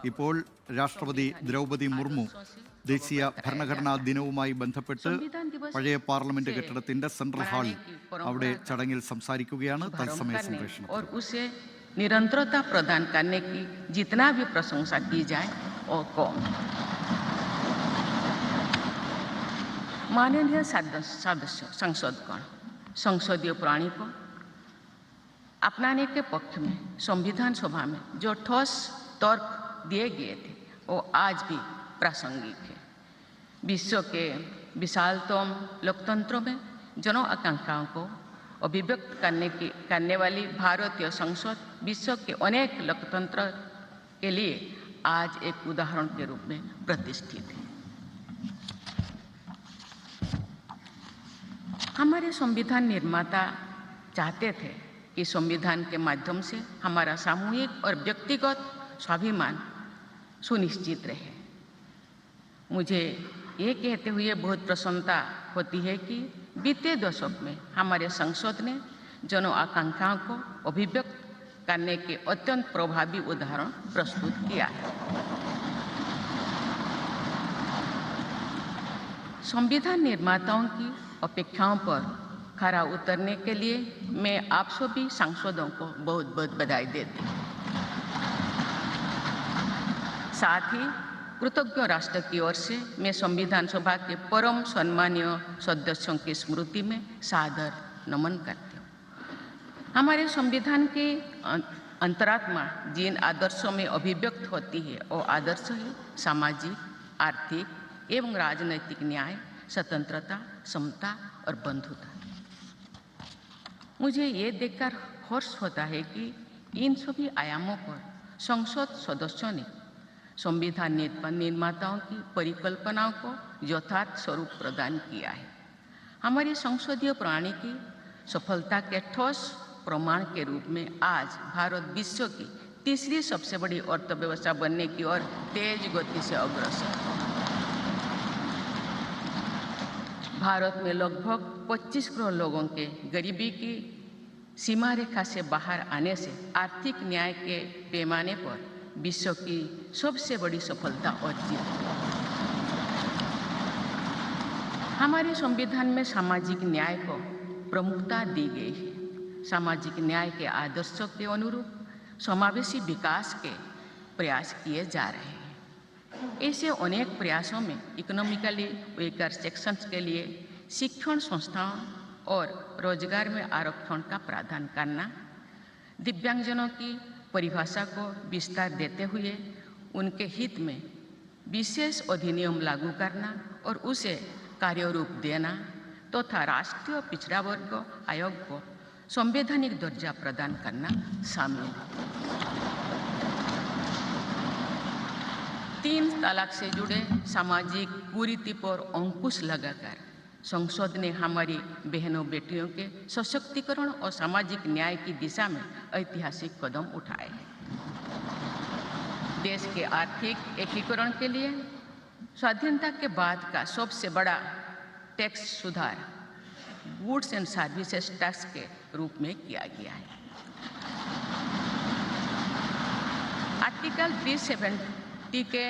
ഇപ്പോൾ രാഷ്ട്രപതി ദ്രൗപദി മുർമു ദേശീയ ഭരണഘടനാ ദിനവുമായി ബന്ധപ്പെട്ട് പഴയ പാർലമെന്റ് കെട്ടിടത്തിന്റെ സെൻട്രൽ ഹാളിൽ അവിടെ ചടങ്ങിൽ സംസാരിക്കുകയാണ്. തത്സമയ സംപ്രേഷണം. निरंतरता प्रदान करने की जितना भी प्रशंसा की जाए और कम। माननीय सदस्य संसदगण संसदीय प्रणाली को अपनाने के पक्ष में संविधान सभा में जो ठोस तर्क दिए गए थे वो आज भी प्रासंगिक है। विश्व के विशालतम लोकतंत्रों में जन आकांक्षाओं को अभिव्यक्त करने वाली भारतीय संसद विश्व के अनेक लोकतंत्र के लिए आज एक उदाहरण के रूप में प्रतिष्ठित है। हमारे संविधान निर्माता चाहते थे कि संविधान के माध्यम से हमारा सामूहिक और व्यक्तिगत स्वाभिमान सुनिश्चित रहे। मुझे ये कहते हुए बहुत प्रसन्नता होती है कि बीते दशक में हमारे संसद ने जन आकांक्षाओं को अभिव्यक्त करने के अत्यंत प्रभावी उदाहरण प्रस्तुत किया है। संविधान निर्माताओं की अपेक्षाओं पर खरा उतरने के लिए मैं आप सभी सांसदों को बहुत बहुत बधाई देती हूँ। साथ ही कृतज्ञ राष्ट्र की ओर से मैं संविधान सभा के परम सम्मानीय सदस्यों की स्मृति में सादर नमन करती हूँ। हमारे संविधान के अंतरात्मा जिन आदर्शों में अभिव्यक्त होती है वो आदर्श है सामाजिक, आर्थिक एवं राजनैतिक न्याय, स्वतंत्रता, समता और बंधुता। मुझे ये देखकर हर्ष होता है कि इन सभी आयामों पर संसद सदस्यों ने संविधान निर्माताओं की परिकल्पनाओं को यथार्थ स्वरूप प्रदान किया है। हमारी संसदीय प्रणाली की सफलता के ठोस प्रमाण के रूप में आज भारत विश्व की तीसरी सबसे बड़ी अर्थव्यवस्था बनने की ओर तेज गति से अग्रसर है। भारत में लगभग 25 करोड़ लोगों के गरीबी की सीमा रेखा से बाहर आने से आर्थिक न्याय के पैमाने पर विश्व की सबसे बड़ी सफलता अर्जित है। हमारे संविधान में सामाजिक न्याय को प्रमुखता दी गई है। सामाजिक न्याय के आदर्शों के अनुरूप समावेशी विकास के प्रयास किए जा रहे हैं। ऐसे अनेक प्रयासों में इकोनॉमिकली वीकर सेक्शंस के लिए शिक्षण संस्थाओं और रोजगार में आरक्षण का प्रावधान करना, दिव्यांगजनों की परिभाषा को विस्तार देते हुए उनके हित में विशेष अधिनियम लागू करना और उसे कार्यरूप देना तथा राष्ट्रीय पिछड़ा वर्ग आयोग को संवैधानिक दर्जा प्रदान करना शामिल है। 3 तलाक से जुड़े सामाजिक कुरीति पर अंकुश लगाकर संसद ने हमारी बहनों बेटियों के सशक्तिकरण और सामाजिक न्याय की दिशा में ऐतिहासिक कदम उठाए हैं। देश के आर्थिक एकीकरण के लिए स्वाधीनता के बाद का सबसे बड़ा टैक्स सुधार गुड्स एंड सर्विसेज टैक्स के रूप में किया गया है। आर्टिकल 370 के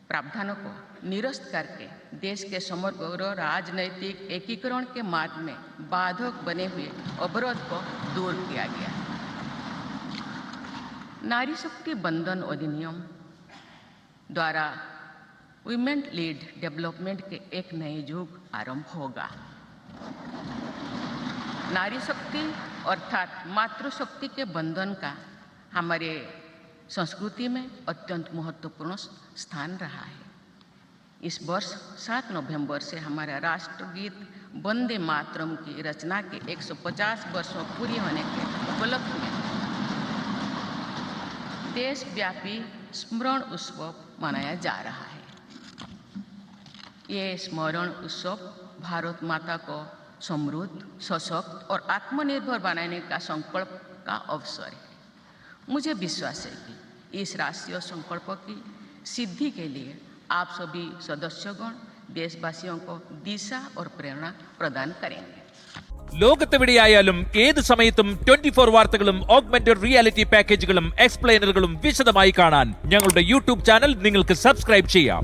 प्रावधानों को निरस्त करके देश के समग्र राजनैतिक एकीकरण के मार्ग में बाधक बने हुए अवरोध को दूर किया गया। नारी शक्ति बंधन अधिनियम द्वारा वुमेन लीड डेवलपमेंट के एक नए युग आरंभ होगा। नारी शक्ति अर्थात मातृशक्ति के बंधन का हमारे संस्कृति में अत्यंत महत्वपूर्ण स्थान रहा है। इस वर्ष 7 नवंबर से हमारा राष्ट्रगीत वंदे मातरम की रचना के 150 वर्षों पूरी होने के उपलक्ष्य में देशव्यापी स्मरण उत्सव मनाया जा रहा है। ये स्मरण उत्सव भारत माता को समृद्ध, सशक्त और आत्मनिर्भर बनाने का संकल्प का अवसर है। मुझे विश्वास है कि इस राष्ट्रीय संकल्प की सिद्धि के लिए आप सभी सदस्यगण देशवासियों को दिशा और प्रेरणा प्रदान करेंगे। ലോകത്തെവിടെയായാലും ഏത് സമയത്തും 24 വാർത്തകളും ഓഗ്മെന്റഡ് റിയാലിറ്റി പാക്കേജുകളും എക്സ്പ്ലെയിനറുകളും വിശദമായി കാണാൻ ഞങ്ങളുടെ യൂട്യൂബ് ചാനൽ നിങ്ങൾക്ക് സബ്സ്ക്രൈബ് ചെയ്യാം.